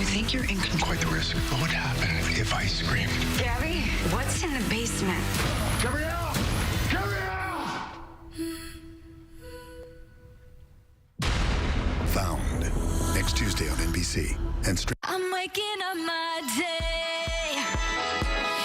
think you're in control? Quite the risk. What would happen if I screamed? Gabby, what's in the basement? Gabrielle! Gabrielle! Found next Tuesday on NBC and I'm waking up my day,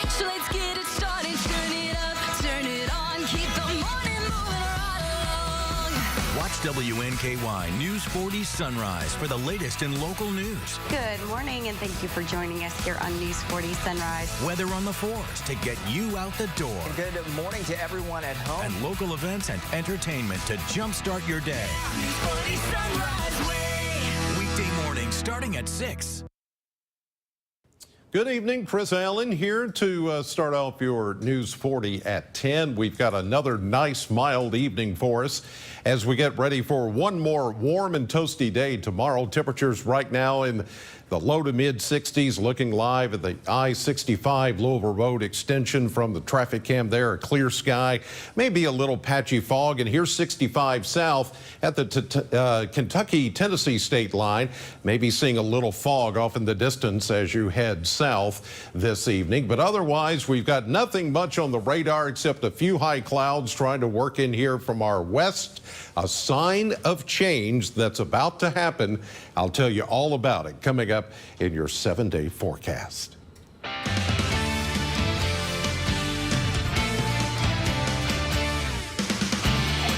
so let's get it started. Turn it up, turn it on, keep the morning moving right along. Watch WNKY News 40 Sunrise for the latest in local news. Good morning, and thank you for joining us here on News 40 Sunrise. Weather on the 4s to get you out the door. Good morning to everyone at home. And local events and entertainment to jumpstart your day. News 40 Sunrise Way. Weekday morning starting at 6. Good evening, Chris Allen here to start off your News 40 at 10. We've got another nice mild evening for us as we get ready for one more warm and toasty day tomorrow. Temperatures right now in the low to mid 60s, looking live at the I-65 Louisville Road extension from the traffic cam there. A clear sky, maybe a little patchy fog, and here's 65 south at the Kentucky-Tennessee state line. Maybe seeing a little fog off in the distance as you head south this evening, but otherwise we've got nothing much on the radar except a few high clouds trying to work in here from our west. A sign of change that's about to happen. I'll tell you all about it coming up in your 7-day forecast.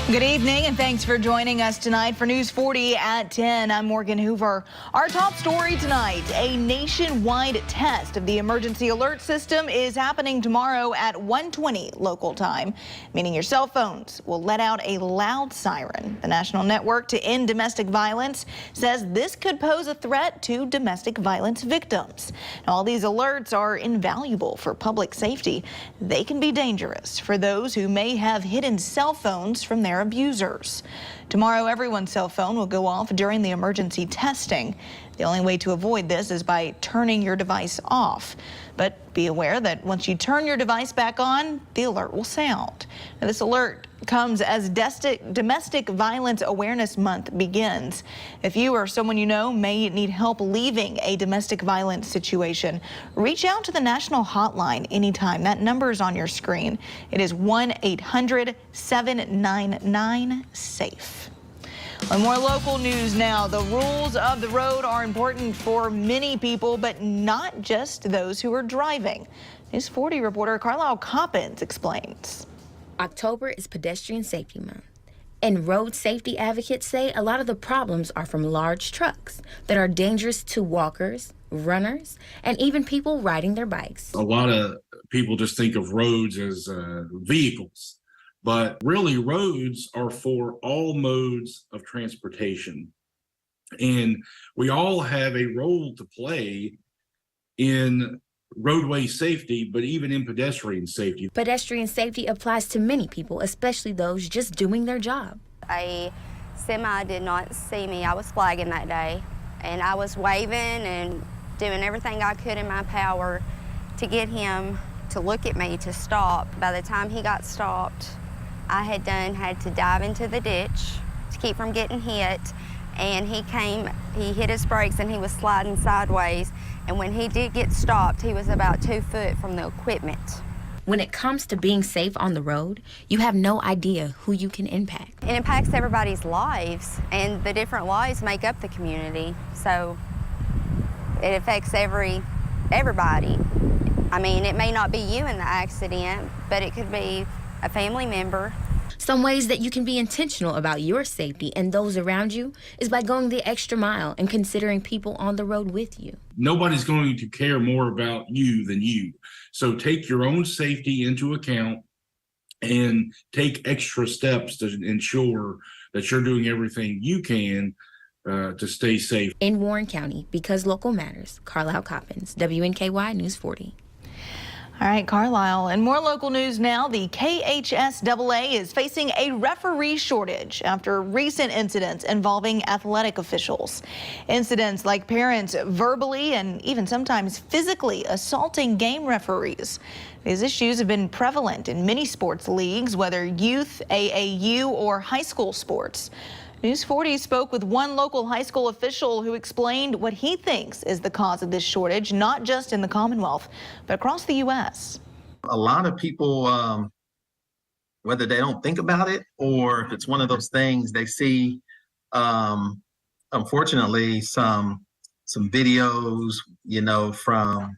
Good evening, and thanks for joining us tonight for News 40 at 10. I'm Morgan Hoover. Our top story tonight, a nationwide test of the emergency alert system is happening tomorrow at 1:20 local time, meaning your cell phones will let out a loud siren. The National Network to End Domestic Violence says this could pose a threat to domestic violence victims. Now, all these alerts are invaluable for public safety. They can be dangerous for those who may have hidden cell phones from their abusers. Tomorrow, everyone's cell phone will go off during the emergency testing. The only way to avoid this is by turning your device off. But be aware that once you turn your device back on, the alert will sound. Now, this alert comes as Domestic Violence Awareness Month begins. If you or someone you know may need help leaving a domestic violence situation, reach out to the national hotline anytime. That number is on your screen. It is 1-800-799-SAFE. On more local news now, the rules of the road are important for many people, but not just those who are driving. News 40 reporter Carlisle Coppins explains. October is Pedestrian Safety Month, and road safety advocates say a lot of the problems are from large trucks that are dangerous to walkers, runners, and even people riding their bikes. A lot of people just think of roads as vehicles, but really roads are for all modes of transportation. And we all have a role to play in roadway safety, but even in pedestrian safety. Pedestrian safety applies to many people, especially those just doing their job. A semi did not see me. I was flagging that day, and I was waving and doing everything I could in my power to get him to look at me to stop. By the time he got stopped, I had to dive into the ditch to keep from getting hit, and he hit his brakes and he was sliding sideways. And when he did get stopped, he was about 2 foot from the equipment. When it comes to being safe on the road, you have no idea who you can impact. It impacts everybody's lives, and the different lives make up the community. So it affects everybody. I mean, it may not be you in the accident, but it could be a family member. Some ways that you can be intentional about your safety and those around you is by going the extra mile and considering people on the road with you. Nobody's going to care more about you than you. So take your own safety into account and take extra steps to ensure that you're doing everything you can to stay safe. In Warren County, because local matters, Carlisle Coppins, WNKY News 40. All right, Carlisle. And more local news now. The KHSAA is facing a referee shortage after recent incidents involving athletic officials. Incidents like parents verbally and even sometimes physically assaulting game referees. These issues have been prevalent in many sports leagues, whether youth, AAU, or high school sports. News 40 spoke with one local high school official who explained what he thinks is the cause of this shortage, not just in the Commonwealth, but across the U.S. A lot of people, whether they don't think about it or if it's one of those things they see, unfortunately, some videos, from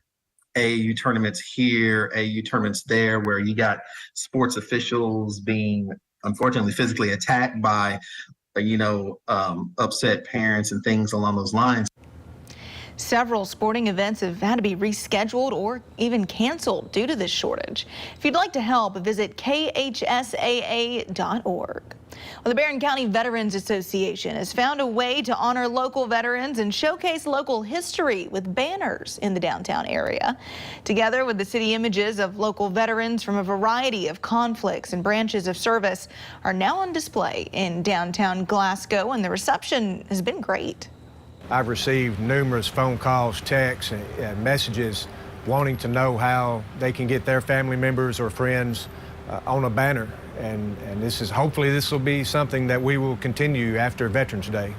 AAU tournaments here, AAU tournaments there, where you got sports officials being unfortunately physically attacked by, upset parents and things along those lines. Several sporting events have had to be rescheduled or even canceled due to this shortage. If you'd like to help, visit khsaa.org. Well, the Barron County Veterans Association has found a way to honor local veterans and showcase local history with banners in the downtown area. Together with the city, images of local veterans from a variety of conflicts and branches of service are now on display in downtown Glasgow, and the reception has been great. I've received numerous phone calls, texts, and messages wanting to know how they can get their family members or friends on a banner. And hopefully this will be something that we will continue after Veterans Day.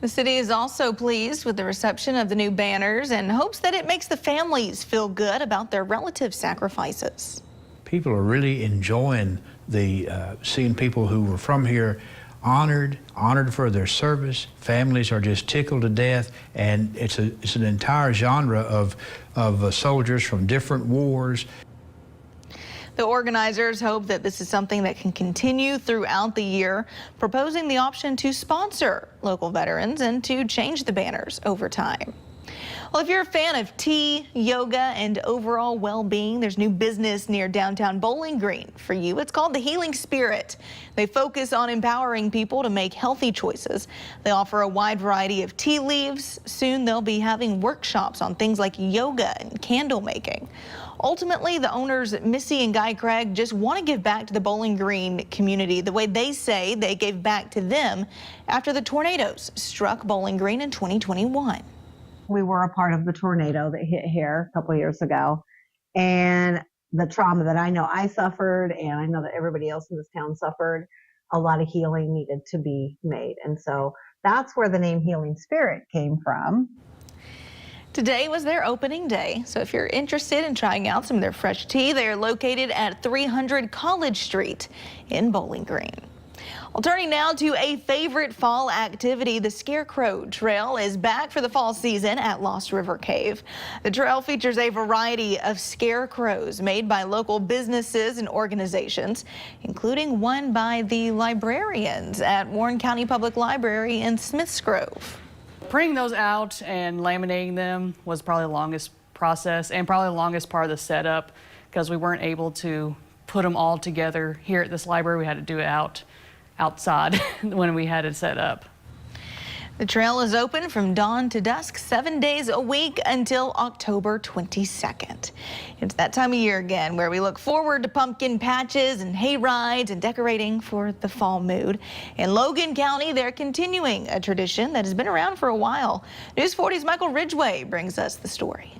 The city is also pleased with the reception of the new banners and hopes that it makes the families feel good about their relative sacrifices. People are really enjoying seeing people who were from here honored for their service. Families are just tickled to death, and it's an entire genre of soldiers from different wars. The organizers hope that this is something that can continue throughout the year, proposing the option to sponsor local veterans and to change the banners over time. Well, if you're a fan of tea, yoga, and overall well-being, there's new business near downtown Bowling Green for you. It's called the Healing Spirit. They focus on empowering people to make healthy choices. They offer a wide variety of tea leaves. Soon they'll be having workshops on things like yoga and candle making. Ultimately, the owners, Missy and Guy Craig, just want to give back to the Bowling Green community the way they say they gave back to them after the tornadoes struck Bowling Green in 2021. We were a part of the tornado that hit here a couple of years ago, and the trauma that I know I suffered, and I know that everybody else in this town suffered, a lot of healing needed to be made. And so that's where the name Healing Spirit came from. Today was their opening day, so if you're interested in trying out some of their fresh tea, they are located at 300 College Street in Bowling Green. Well, turning now to a favorite fall activity, the Scarecrow Trail is back for the fall season at Lost River Cave. The trail features a variety of scarecrows made by local businesses and organizations, including one by the librarians at Warren County Public Library in Smiths Grove. Printing those out and laminating them was probably the longest process and probably the longest part of the setup, because we weren't able to put them all together here at this library. We had to do it outside when we had it set up. The trail is open from dawn to dusk 7 days a week until October 22nd. It's that time of year again where we look forward to pumpkin patches and hay rides and decorating for the fall mood. In Logan County, they're continuing a tradition that has been around for a while. News 40's Michael Ridgway brings us the story.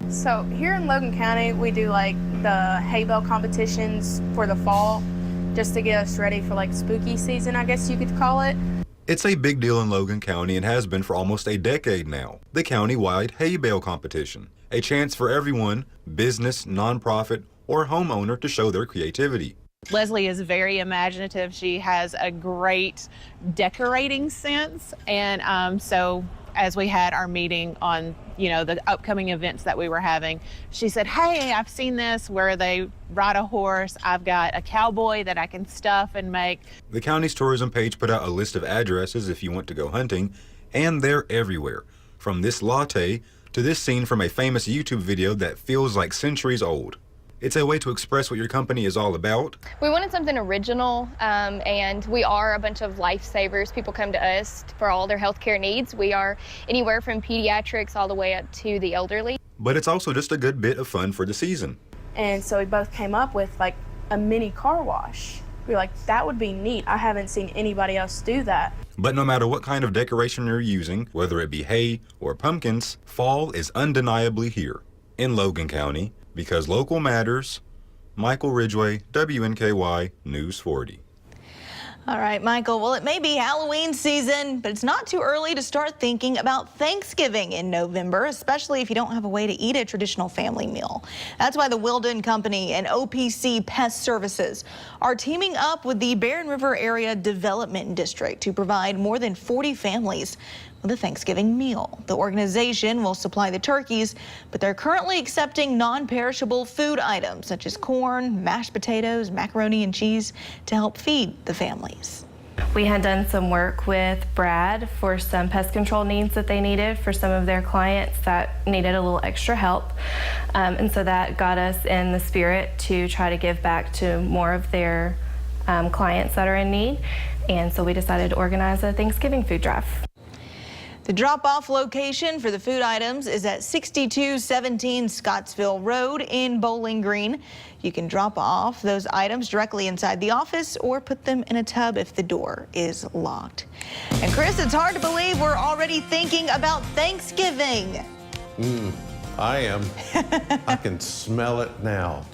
So here in Logan County, we do like the hay bale competitions for the fall, just to get us ready for like spooky season, I guess you could call it. It's a big deal in Logan County and has been for almost a decade now. The county-wide hay bale competition, a chance for everyone, business, nonprofit, or homeowner to show their creativity. Leslie is very imaginative. She has a great decorating sense, and so as we had our meeting on, the upcoming events that we were having, she said, hey, I've seen this where they ride a horse. I've got a cowboy that I can stuff and make. The county's tourism page put out a list of addresses if you want to go hunting, and they're everywhere. From this latte to this scene from a famous YouTube video that feels like centuries old. It's a way to express what your company is all about. We wanted something original, and we are a bunch of lifesavers. People come to us for all their healthcare needs. We are anywhere from pediatrics all the way up to the elderly. But it's also just a good bit of fun for the season. And so we both came up with like a mini car wash. We were like, that would be neat. I haven't seen anybody else do that. But no matter what kind of decoration you're using, whether it be hay or pumpkins, fall is undeniably here in Logan County. Because local matters. Michael Ridgway, WNKY News 40. All right, Michael. Well, it may be Halloween season, but it's not too early to start thinking about Thanksgiving in November, especially if you don't have a way to eat a traditional family meal. That's why the Wilden Company and OPC Pest Services are teaming up with the Barren River Area Development District to provide more than 40 families with a Thanksgiving meal. The organization will supply the turkeys, but they're currently accepting non-perishable food items such as corn, mashed potatoes, macaroni and cheese to help feed the families. We had done some work with Brad for some pest control needs that they needed for some of their clients that needed a little extra help. And so that got us in the spirit to try to give back to more of their clients that are in need. And so we decided to organize a Thanksgiving food drive. The drop-off location for the food items is at 6217 Scottsville Road in Bowling Green. You can drop off those items directly inside the office or put them in a tub if the door is locked. And Chris, it's hard to believe we're already thinking about Thanksgiving. I am. I can smell it now.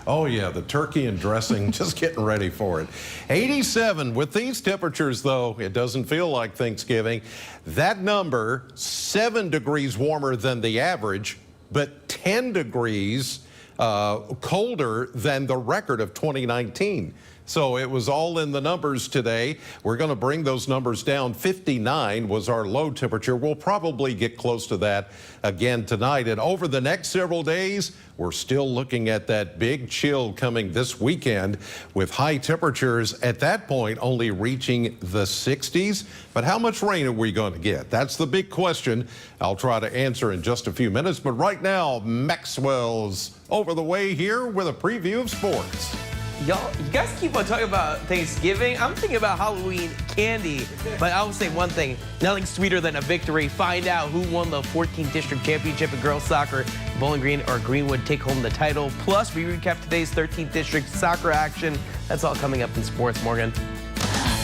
Oh yeah, the turkey and dressing, just getting ready for it. 87 with these temperatures, though, it doesn't feel like Thanksgiving. That number, 7 degrees warmer than the average, but 10 degrees colder than the record of 2019. So it was all in the numbers today. We're going to bring those numbers down. 59 was our low temperature. We'll probably get close to that again tonight. And over the next several days, we're still looking at that big chill coming this weekend with high temperatures at that point only reaching the 60s. But how much rain are we going to get? That's the big question. I'll try to answer in just a few minutes. But right now, Maxwell's over the way here with a preview of sports. Y'all, you guys keep on talking about Thanksgiving. I'm thinking about Halloween candy, but I will say one thing, nothing sweeter than a victory. Find out who won the 14th district championship in girls soccer. Bowling Green or Greenwood take home the title. Plus, we recap today's 13th district soccer action. That's all coming up in sports, Morgan.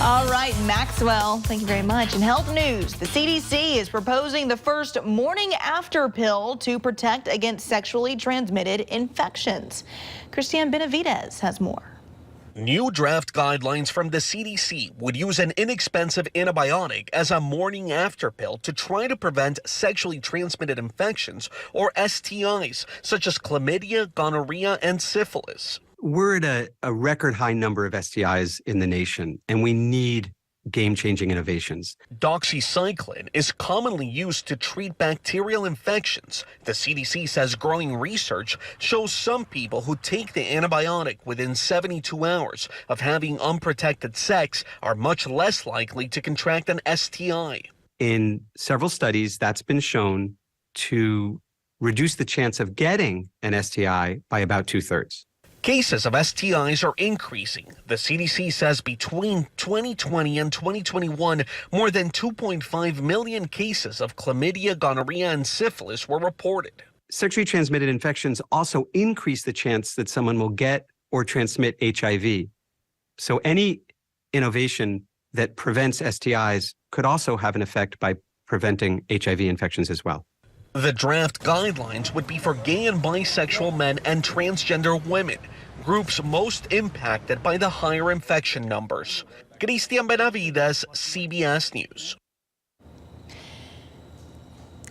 All right, Maxwell, thank you very much. In health news, the CDC is proposing the first morning after pill to protect against sexually transmitted infections. Christiane Benavidez has more. New draft guidelines from the CDC would use an inexpensive antibiotic as a morning after pill to try to prevent sexually transmitted infections, or STIs, such as chlamydia, gonorrhea, and syphilis. We're at a record high number of STIs in the nation, and we need game-changing innovations. Doxycycline is commonly used to treat bacterial infections. The CDC says growing research shows some people who take the antibiotic within 72 hours of having unprotected sex are much less likely to contract an STI. In several studies, that's been shown to reduce the chance of getting an STI by about 2/3. Cases of STIs are increasing. The CDC says between 2020 and 2021, more than 2.5 million cases of chlamydia, gonorrhea, and syphilis were reported. Sexually transmitted infections also increase the chance that someone will get or transmit HIV. So any innovation that prevents STIs could also have an effect by preventing HIV infections as well. The draft guidelines would be for gay and bisexual men and transgender women, groups most impacted by the higher infection numbers. Christian Benavides, CBS News.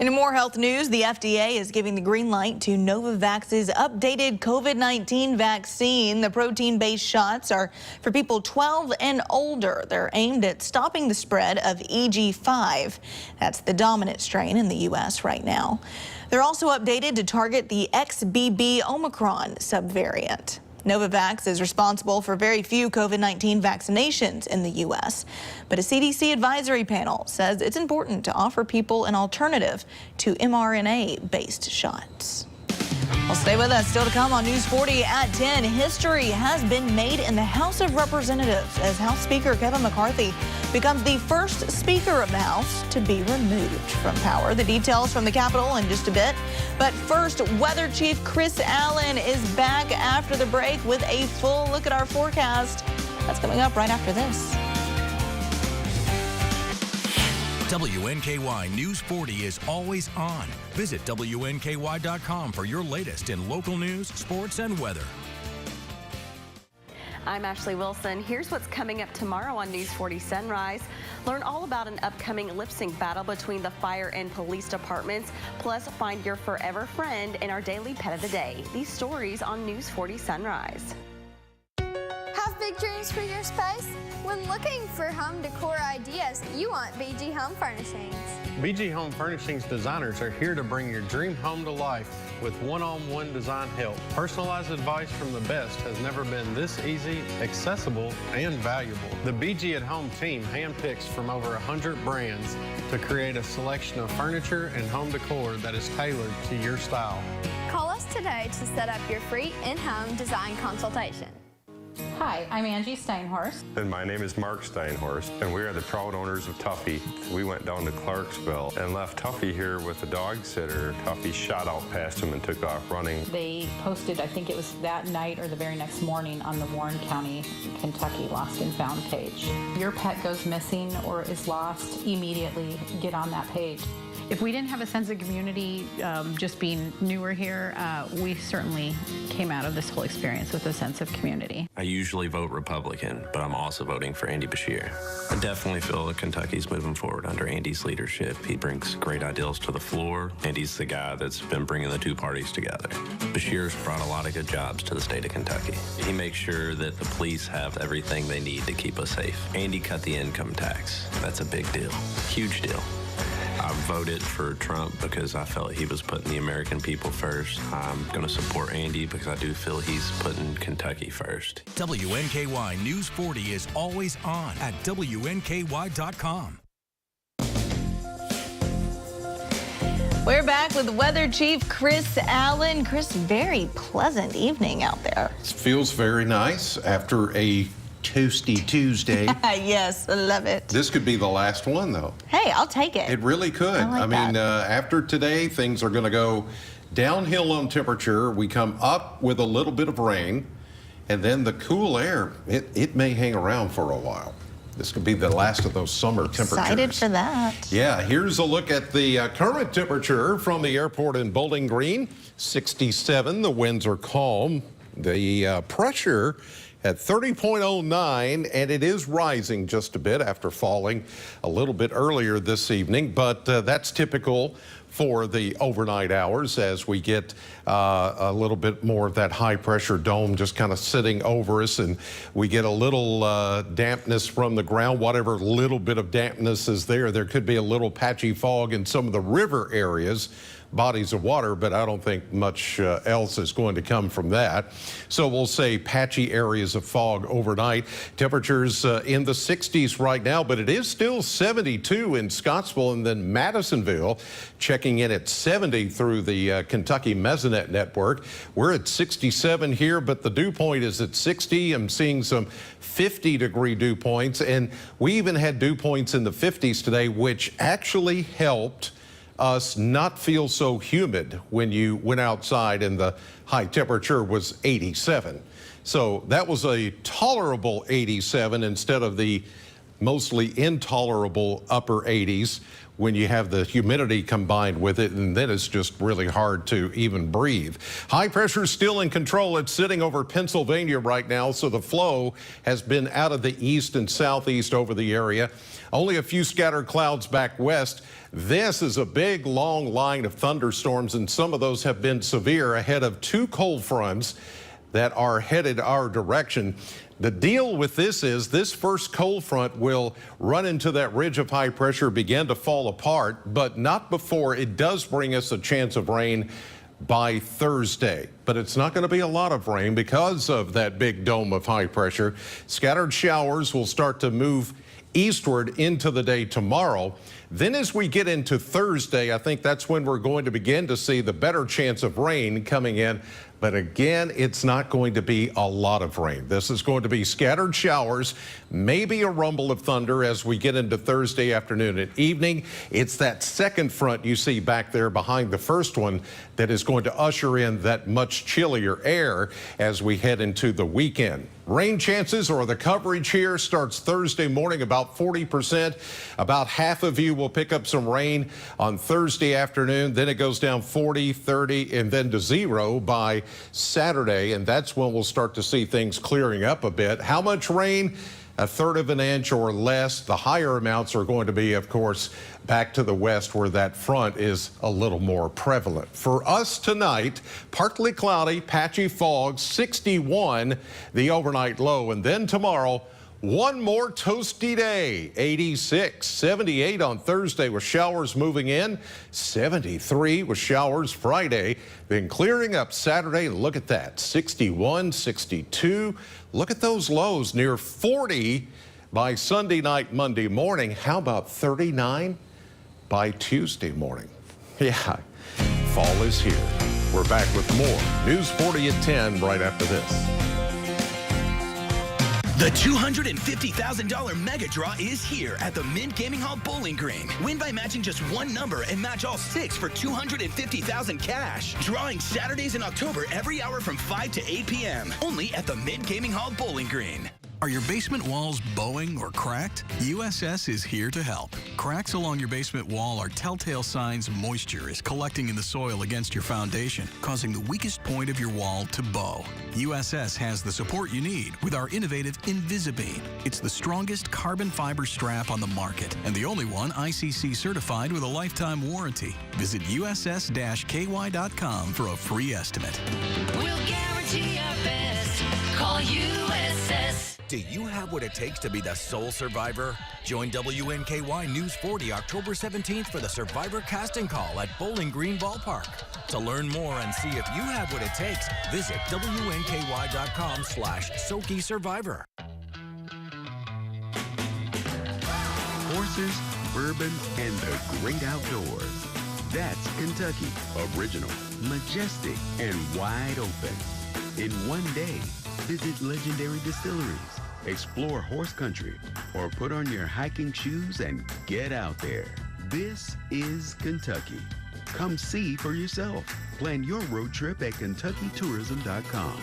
In more health news, the FDA is giving the green light to Novavax's updated COVID-19 vaccine. The protein-based shots are for people 12 and older. They're aimed at stopping the spread of EG5. That's the dominant strain in the U.S. right now. They're also updated to target the XBB Omicron subvariant. Novavax is responsible for very few COVID-19 vaccinations in the U.S., but a CDC advisory panel says it's important to offer people an alternative to mRNA-based shots. Well, stay with us. Still to come on News 40 at 10. History has been made in the House of Representatives as House Speaker Kevin McCarthy becomes the first Speaker of the House to be removed from power. The details from the Capitol in just a bit. But first, Weather Chief Chris Allen is back after the break with a full look at our forecast. That's coming up right after this. WNKY News 40 is always on. Visit WNKY.com for your latest in local news, sports, and weather. I'm Ashley Wilson. Here's what's coming up tomorrow on News 40 Sunrise. Learn all about an upcoming lip sync battle between the fire and police departments. Plus, find your forever friend in our daily pet of the day. These stories on News 40 Sunrise. Have big dreams for your space? When looking for home decor ideas, you want BG Home Furnishings. BG Home Furnishings designers are here to bring your dream home to life with one-on-one design help. Personalized advice from the best has never been this easy, accessible, and valuable. The BG at Home team handpicks from over 100 brands to create a selection of furniture and home decor that is tailored to your style. Call us today to set up your free in-home design consultation. Hi, I'm Angie Steinhorst. And my name is Mark Steinhorst, and we are the proud owners of Tuffy. We went down to Clarksville and left Tuffy here with a dog sitter. Tuffy shot out past him and took off running. They posted, I think it was that night or the very next morning, on the Warren County, Kentucky Lost and Found page. Your pet goes missing or is lost, immediately get on that page. If we didn't have a sense of community, just being newer here, we certainly came out of this whole experience with a sense of community. I usually vote Republican, but I'm also voting for Andy Beshear. I definitely feel that Kentucky's moving forward under Andy's leadership. He brings great ideals to the floor. Andy's the guy that's been bringing the two parties together. Beshear's brought a lot of good jobs to the state of Kentucky. He makes sure that the police have everything they need to keep us safe. Andy cut the income tax. That's a big deal, huge deal. I voted for Trump because I felt he was putting the American people first. I'm going to support Andy because I do feel he's putting Kentucky first. WNKY News 40 is always on at WNKY.com. We're back with Weather Chief Chris Allen. Chris, very pleasant evening out there. It feels very nice after a toasty Tuesday. Yes, I love it. This could be the last one, though. Hey, I'll take it. It really could. I like that. After today, things are going to go downhill on temperature. We come up with a little bit of rain, and then the cool air, it may hang around for a while. This could be the last of those summer temperatures. Excited for that. Yeah, here's a look at the current temperature from the airport in Bowling Green. 67. The winds are calm. The pressure at 30.09, and it is rising just a bit after falling a little bit earlier this evening, but that's typical for the overnight hours as we get a little bit more of that high pressure dome just kind of sitting over us, and we get a little dampness from the ground. Whatever little bit of dampness is there, there could be a little patchy fog in some of the river areas, bodies of water, but I don't think much else is going to come from that. So we'll say patchy areas of fog overnight. Temperatures in the 60s right now, but it is still 72 in Scottsville, and then Madisonville checking in at 70 through the Kentucky Mesonet network. We're at 67 here, but the dew point is at 60. I'm seeing some 50-degree dew points, and we even had dew points in the 50s today, which actually helped us not feel so humid when you went outside and the high temperature was 87. So that was a tolerable 87 instead of the mostly intolerable upper 80s when you have the humidity combined with it, and then it's just really hard to even breathe. High pressure is still in control. It's sitting over Pennsylvania right now, so the flow has been out of the east and southeast over the area. Only a few scattered clouds back west. This is a big, long line of thunderstorms, and some of those have been severe ahead of two cold fronts that are headed our direction. The deal with this is this first cold front will run into that ridge of high pressure, begin to fall apart, but not before it does bring us a chance of rain by Thursday. But it's not going to be a lot of rain because of that big dome of high pressure. Scattered showers will start to move eastward into the day tomorrow. Then as we get into Thursday, I think that's when we're going to begin to see the better chance of rain coming in. But again, it's not going to be a lot of rain. This is going to be scattered showers, maybe a rumble of thunder as we get into Thursday afternoon and evening. It's that second front you see back there behind the first one that is going to usher in that much chillier air as we head into the weekend. Rain chances or the coverage here starts Thursday morning about 40%. About half of you will we'll pick up some rain on Thursday afternoon. Then it goes down 40, 30, and then to 0 by Saturday. And that's when we'll start to see things clearing up a bit. How much rain? 1/3 of an inch or less. The higher amounts are going to be, of course, back to the west where that front is a little more prevalent. For us tonight, partly cloudy, patchy fog, 61 the overnight low. And then tomorrow, one more toasty day, 86, 78 on Thursday with showers moving in, 73 with showers Friday, then clearing up Saturday. Look at that, 61, 62. Look at those lows, near 40 by Sunday night, Monday morning. How about 39 by Tuesday morning? Yeah, fall is here. We're back with more News 40 at 10 right after this. The $250,000 mega draw is here at the Mint Gaming Hall Bowling Green. Win by matching just one number and match all 6 for $250,000 cash. Drawing Saturdays in October every hour from 5 to 8 p.m. Only at the Mint Gaming Hall Bowling Green. Are your basement walls bowing or cracked? USS is here to help. Cracks along your basement wall are telltale signs moisture is collecting in the soil against your foundation, causing the weakest point of your wall to bow. USS has the support you need with our innovative Invisibeam. It's the strongest carbon fiber strap on the market and the only one ICC certified with a lifetime warranty. Visit USS-KY.com for a free estimate. We'll guarantee our best. Call USS. Do you have what it takes to be the sole survivor? Join WNKY News 40 October 17th for the Survivor Casting Call at Bowling Green Ballpark. To learn more and see if you have what it takes, visit WNKY.com/Soki Survivor. Horses, bourbon, and the great outdoors. That's Kentucky. Original, majestic, and wide open. In one day, visit legendary distilleries, explore horse country, or put on your hiking shoes and get out there. This is Kentucky. Come see for yourself. Plan your road trip at KentuckyTourism.com.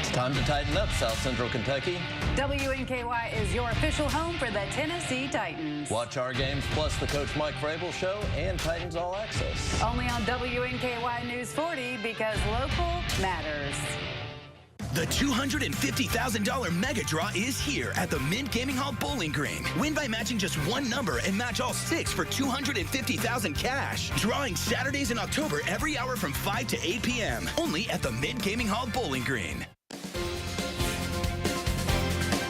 It's time to tighten up, South Central Kentucky. WNKY is your official home for the Tennessee Titans. Watch our games plus the Coach Mike Vrabel Show and Titans All Access. Only on WNKY News 40 because local matters. The $250,000 mega draw is here at the Mint Gaming Hall Bowling Green. Win by matching just one number and match all 6 for $250,000 cash. Drawing Saturdays in October every hour from 5 to 8 p.m. Only at the Mint Gaming Hall Bowling Green.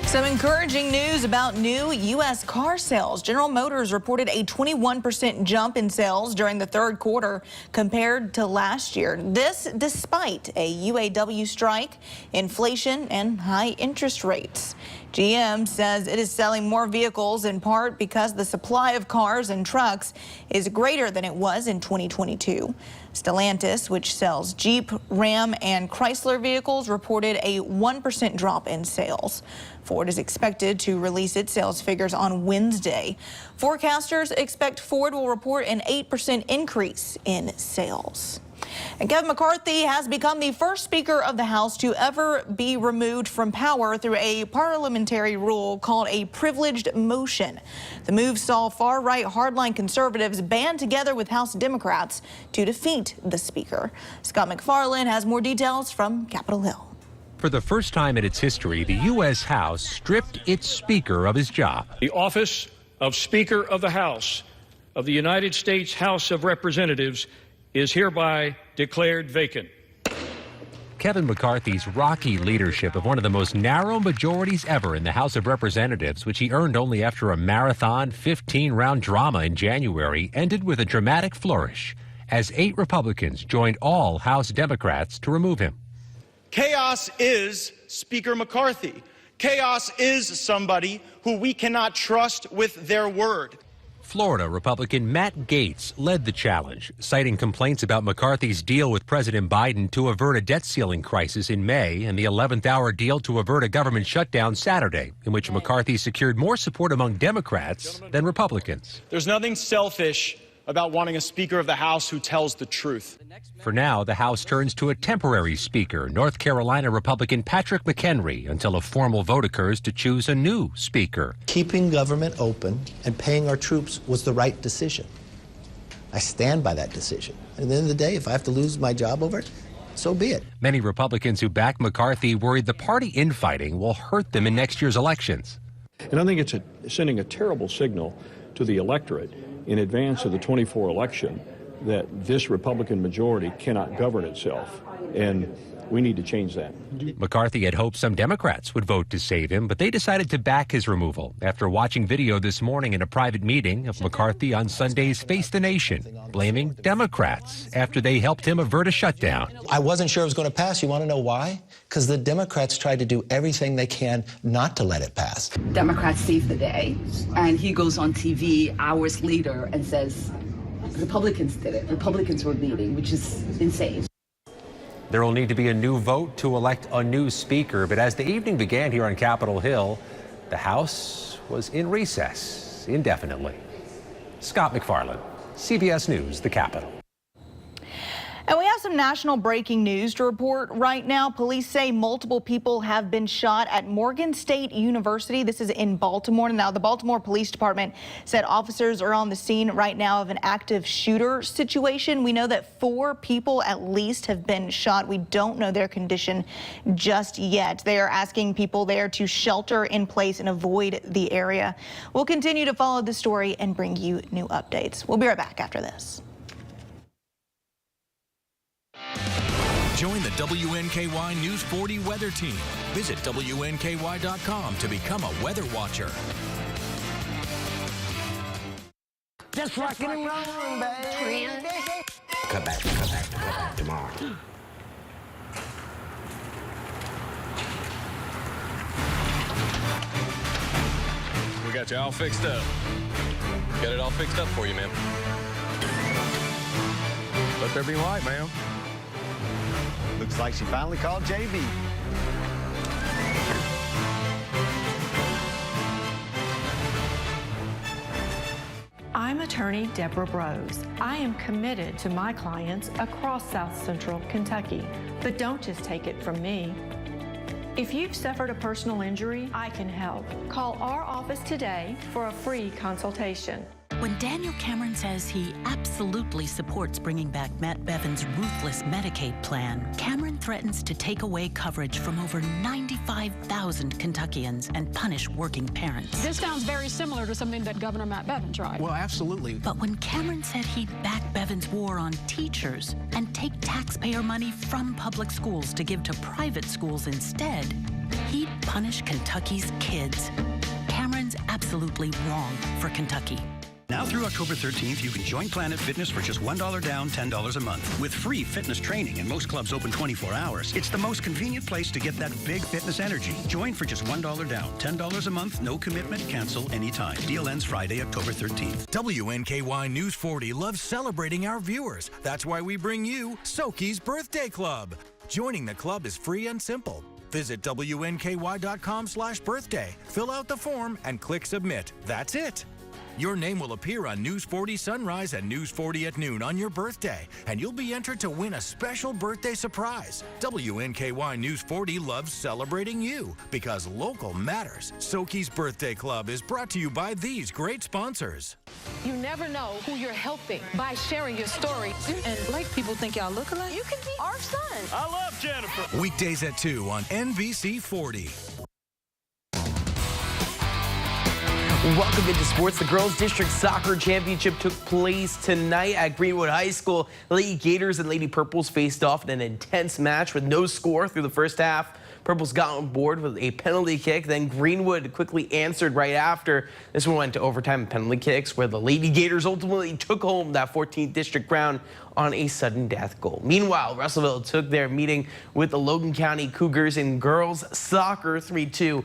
Some encouraging news about new U.S. car sales. General Motors reported a 21% jump in sales during the third quarter compared to last year. This despite a UAW strike, inflation, and high interest rates. GM says it is selling more vehicles in part because the supply of cars and trucks is greater than it was in 2022. Stellantis, which sells Jeep, Ram, and Chrysler vehicles, reported a 1% drop in sales. Ford is expected to release its sales figures on Wednesday. Forecasters expect Ford will report an 8% increase in sales. And Kevin McCarthy has become the first Speaker of the House to ever be removed from power through a parliamentary rule called a privileged motion. The move saw far-right hardline conservatives band together with House Democrats to defeat the Speaker. Scott McFarland has more details from Capitol Hill. For the first time in its history, the U.S. House stripped its Speaker of his job. The office of Speaker of the House of the United States House of Representatives is hereby declared vacant. Kevin McCarthy's rocky leadership of one of the most narrow majorities ever in the House of Representatives, which he earned only after a marathon 15-round drama in January, ended with a dramatic flourish as 8 Republicans joined all House Democrats to remove him. Chaos is Speaker McCarthy. Chaos is somebody who we cannot trust with their word. Florida Republican Matt Gaetz led the challenge, citing complaints about McCarthy's deal with President Biden to avert a debt ceiling crisis in May and the 11th hour deal to avert a government shutdown Saturday, in which McCarthy secured more support among Democrats than Republicans. There's nothing selfish about wanting a Speaker of the House who tells the truth. For now, the House turns to a temporary speaker, North Carolina Republican Patrick McHenry, until a formal vote occurs to choose a new speaker. Keeping government open and paying our troops was the right decision. I stand by that decision. At the end of the day, if I have to lose my job over it, so be it. Many Republicans who back McCarthy worried the party infighting will hurt them in next year's elections. And I think it's sending a terrible signal to the electorate in advance of the 24 election that this Republican majority cannot govern itself, and we need to change that. McCarthy had hoped some Democrats would vote to save him, but they decided to back his removal after watching video this morning in a private meeting of McCarthy on Sunday's Face the Nation, blaming Democrats after they helped him avert a shutdown. I wasn't sure it was going to pass. You want to know why? Because the Democrats tried to do everything they can not to let it pass. Democrats saved the day, and he goes on TV hours later and says, Republicans did it. Republicans were leading, which is insane. There will need to be a new vote to elect a new speaker, but as the evening began here on Capitol Hill, the House was in recess indefinitely. Scott McFarland, CBS News, the Capitol. And we have some national breaking news to report right now. Police say multiple people have been shot at Morgan State University. This is in Baltimore. Now, the Baltimore Police Department said officers are on the scene right now of an active shooter situation. We know that 4 people at least have been shot. We don't know their condition just yet. They are asking people there to shelter in place and avoid the area. We'll continue to follow the story and bring you new updates. We'll be right back after this. Join the WNKY News 40 weather team. Visit WNKY.com to become a weather watcher. Just rockin' and rollin', baby. Cut back tomorrow. We got you all fixed up. Got it all fixed up for you, ma'am. Let there be light, ma'am. Looks like she finally called JB. I'm attorney Deborah Brose. I am committed to my clients across South Central Kentucky. But don't just take it from me. If you've suffered a personal injury, I can help. Call our office today for a free consultation. When Daniel Cameron says he absolutely supports bringing back Matt Bevin's ruthless Medicaid plan, Cameron threatens to take away coverage from over 95,000 Kentuckians and punish working parents. This sounds very similar to something that Governor Matt Bevin tried. Well, absolutely. But when Cameron said he'd back Bevin's war on teachers and take taxpayer money from public schools to give to private schools instead, he'd punish Kentucky's kids. Cameron's absolutely wrong for Kentucky. Now through October 13th, you can join Planet Fitness for just $1 down, $10 a month. With free fitness training and most clubs open 24 hours, it's the most convenient place to get that big fitness energy. Join for just $1 down, $10 a month, no commitment, cancel anytime. Deal ends Friday, October 13th. WNKY News 40 loves celebrating our viewers. That's why we bring you Soki's Birthday Club. Joining the club is free and simple. Visit WNKY.com/birthday, fill out the form, and click submit. That's it. Your name will appear on News 40 Sunrise and News 40 at noon on your birthday, and you'll be entered to win a special birthday surprise. WNKY News 40 loves celebrating you because local matters. Soki's Birthday Club is brought to you by these great sponsors. You never know who you're helping by sharing your story. And like people think y'all look alike. You can be our son. I love Jennifer. Weekdays at 2 on NBC 40. Welcome into sports. The Girls District Soccer Championship took place tonight at Greenwood High School. Lady Gators and Lady Purples faced off in an intense match with no score through the first half. Purples got on board with a penalty kick, then Greenwood quickly answered right after. This one went to overtime and penalty kicks, where the Lady Gators ultimately took home that 14th district crown on a sudden death goal. Meanwhile, Russellville took their meeting with the Logan County Cougars in girls soccer 3-2.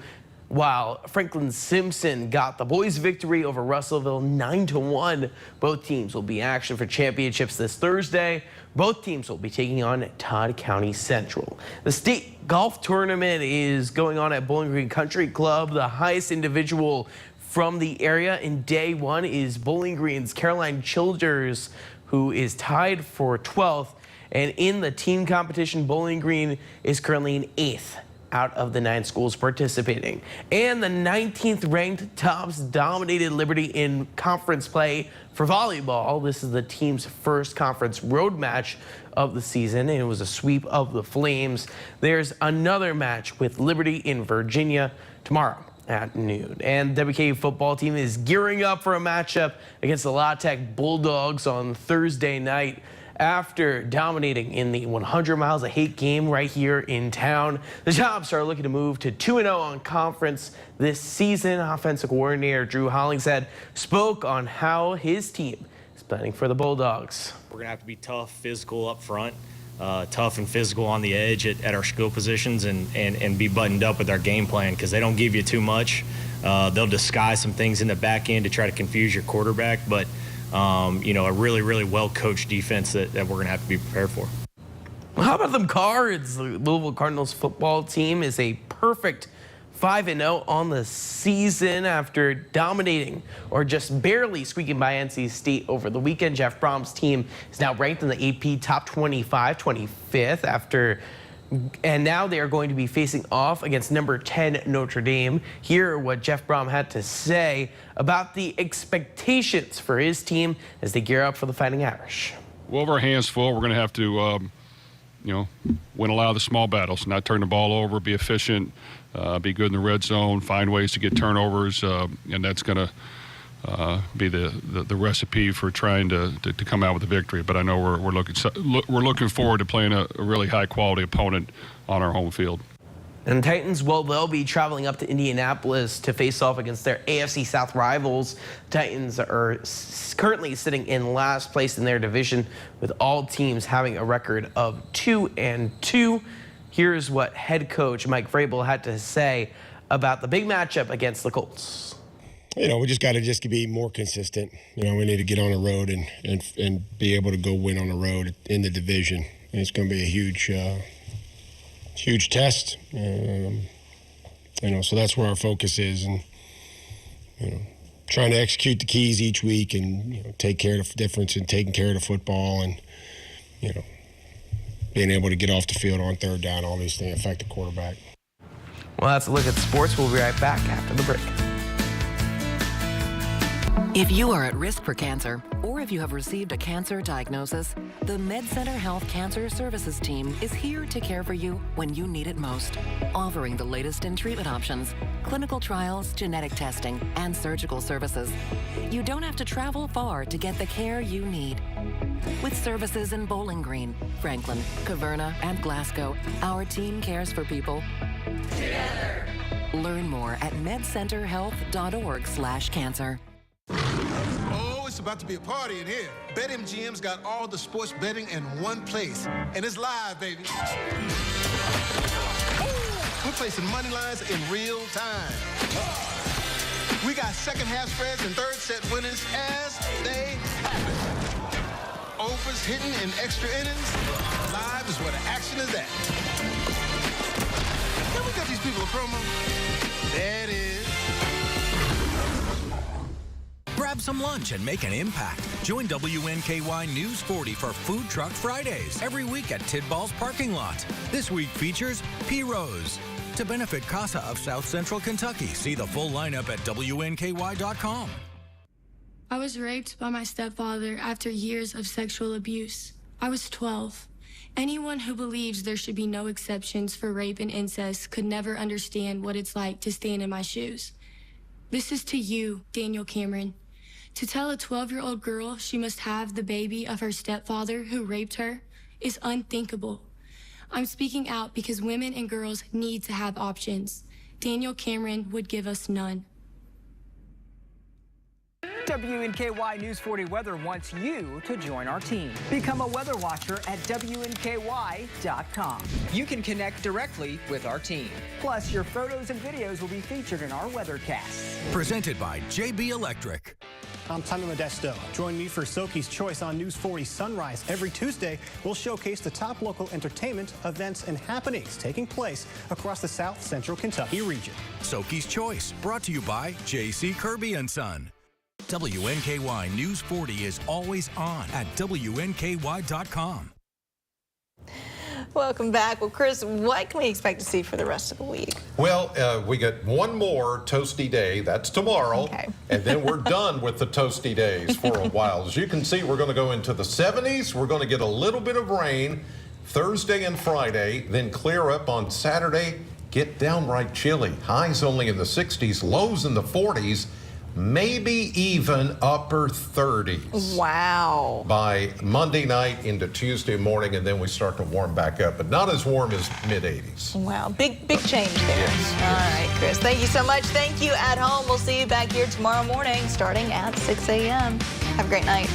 While Franklin Simpson got the boys' victory over Russellville 9-1. Both teams will be in action for championships this Thursday. Both teams will be taking on Todd County Central. The state golf tournament is going on at Bowling Green Country Club. The highest individual from the area in day one is Bowling Green's Caroline Childers, who is tied for 12th. And in the team competition, Bowling Green is currently in 8th out of the 9 schools participating. And the 19th ranked Tops dominated Liberty in conference play for volleyball. This is the team's first conference road match of the season, and it was a sweep of the Flames. There's another match with Liberty in Virginia tomorrow at noon. And WKU football team is gearing up for a matchup against the La Tech Bulldogs on Thursday night. After dominating in the 100 Miles of Hate game right here in town, the Tops are looking to move to 2-0 on conference this season. Offensive coordinator Drew Hollingshead spoke on how his team is planning for the Bulldogs. We're going to have to be tough, physical up front, tough and physical on the edge at our skill positions, and be buttoned up with our game plan, because they don't give you too much. They'll disguise some things in the back end to try to confuse your quarterback, but a really, really well-coached defense that we're going to have to be prepared for. How about them Cards? The Louisville Cardinals football team is a perfect 5-0 on the season after dominating or just barely squeaking by NC State over the weekend. Jeff Brom's team is now ranked in the AP top 25, 25th and now they are going to be facing off against number 10 Notre Dame. Hear what Jeff Brom had to say about the expectations for his team as they gear up for the Fighting Irish. Well, with our hands full, we're going to have to, win a lot of the small battles, not turn the ball over, be efficient, be good in the red zone, find ways to get turnovers, and that's going to be the recipe for trying to come out with a victory. But I know we're looking forward to playing a really high quality opponent on our home field. And Titans, well, they'll be traveling up to Indianapolis to face off against their AFC South rivals. Titans are currently sitting in last place in their division, with all teams having a record of 2-2. Here's what head coach Mike Vrabel had to say about the big matchup against the Colts. We just got to be more consistent. We need to get on the road and be able to go win on the road in the division. And it's going to be a huge test. So that's where our focus is, and trying to execute the keys each week, and take care of the difference in taking care of the football, and being able to get off the field on third down. All these things affect the quarterback. Well, that's a look at sports. We'll be right back after the break. If you are at risk for cancer, or if you have received a cancer diagnosis, the MedCenter Health Cancer Services team is here to care for you when you need it most, offering the latest in treatment options, clinical trials, genetic testing, and surgical services. You don't have to travel far to get the care you need. With services in Bowling Green, Franklin, Caverna, and Glasgow, our team cares for people together. Learn more at medcenterhealth.org/cancer. Oh, it's about to be a party in here. BetMGM's got all the sports betting in one place. And it's live, baby. We're placing money lines in real time. We got second half spreads and third set winners as they happen. Overs hitting in extra innings. Live is where the action is at. Can we get these people a promo? There it is. Grab some lunch and make an impact. Join WNKY News 40 for Food Truck Fridays every week at Tidball's parking lot. This week features P. Rose. To benefit CASA of South Central Kentucky, see the full lineup at WNKY.com. I was raped by my stepfather after years of sexual abuse. I was 12. Anyone who believes there should be no exceptions for rape and incest could never understand what it's like to stand in my shoes. This is to you, Daniel Cameron. To tell a 12-year-old girl she must have the baby of her stepfather who raped her is unthinkable. I'm speaking out because women and girls need to have options. Daniel Cameron would give us none. WNKY News 40 Weather wants you to join our team. Become a weather watcher at WNKY.com. You can connect directly with our team. Plus, your photos and videos will be featured in our weathercasts. Presented by JB Electric. I'm Simon Modesto. Join me for Soki's Choice on News 40 Sunrise. Every Tuesday, we'll showcase the top local entertainment, events, and happenings taking place across the South Central Kentucky region. Soki's Choice, brought to you by J.C. Kirby & Son. WNKY News 40 is always on at WNKY.com. Welcome back. Well, Chris, what can we expect to see for the rest of the week? Well, we get one more toasty day. That's tomorrow. Okay. And then we're done with the toasty days for a while. As you can see, we're going to go into the 70s. We're going to get a little bit of rain Thursday and Friday, then clear up on Saturday. Get downright chilly. Highs only in the 60s, lows in the 40s. Maybe even upper 30s. Wow. By Monday night into Tuesday morning, and then we start to warm back up, but not as warm as mid-80s. Wow, big change there. Yes. All right, Chris, thank you so much. Thank you at home. We'll see you back here tomorrow morning starting at 6 a.m. Have a great night.